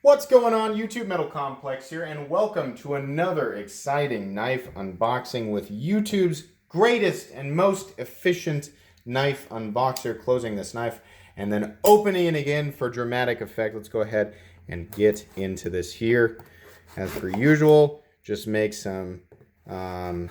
What's going on, YouTube? Metal Complex here, and welcome to another exciting knife unboxing with YouTube's greatest and most efficient knife unboxer. Closing this knife and then opening it again for dramatic effect. Let's go ahead and get into this here. As per usual, just make some, well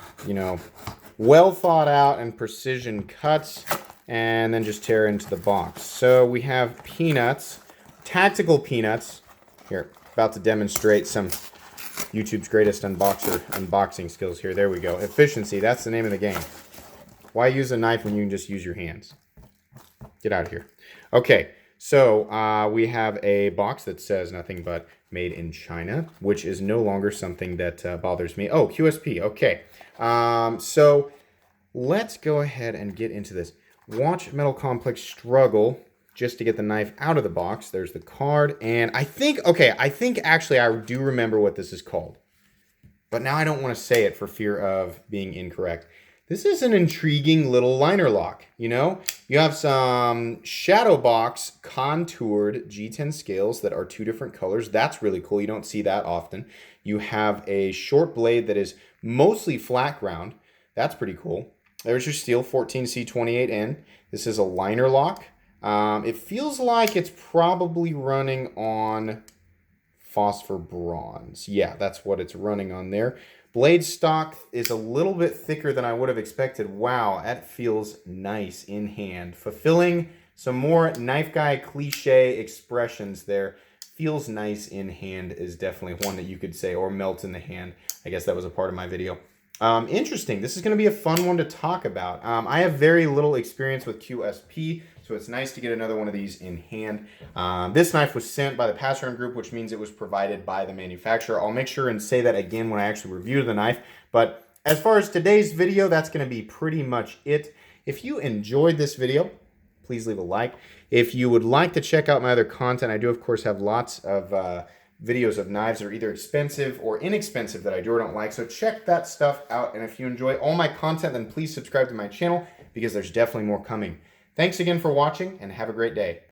thought out and precision cuts, and then just tear into the box. So we have peanuts, tactical peanuts. Here, about to demonstrate some YouTube's greatest unboxing skills here. There we go. Efficiency, that's the name of the game. Why use a knife when you can just use your hands? Get out of here. Okay, so we have a box that says nothing but made in China, which is no longer something that bothers me. Oh, QSP, okay. So let's go ahead and get into this. Watch Metal Complex struggle just to get the knife out of the box. There's the card, and I think actually I do remember what this is called, but now I don't want to say it for fear of being incorrect. This is an intriguing little liner lock. You know, you have some shadow box contoured G10 scales that are two different colors. That's really cool. You don't see that often. You have a short blade that is mostly flat ground. That's pretty cool. There's your steel 14C28N. This is a liner lock. It feels like it's probably running on phosphor bronze. Yeah, that's what it's running on there. Blade stock is a little bit thicker than I would have expected. Wow, that feels nice in hand. Fulfilling some more knife guy cliche expressions there. Feels nice in hand is definitely one that you could say, or melt in the hand. I guess that was a part of my video. Interesting. This is going to be a fun one to talk about. I have very little experience with QSP, so it's nice to get another one of these in hand. This knife was sent by the Pattern Group, which means it was provided by the manufacturer. I'll make sure and say that again when I actually review the knife. But as far as today's video, that's going to be pretty much it. If you enjoyed this video, please leave a like. If you would like to check out my other content, I do, of course, have lots of videos of knives that are either expensive or inexpensive that I do or don't like. So check that stuff out. And if you enjoy all my content, then please subscribe to my channel because there's definitely more coming. Thanks again for watching and have a great day.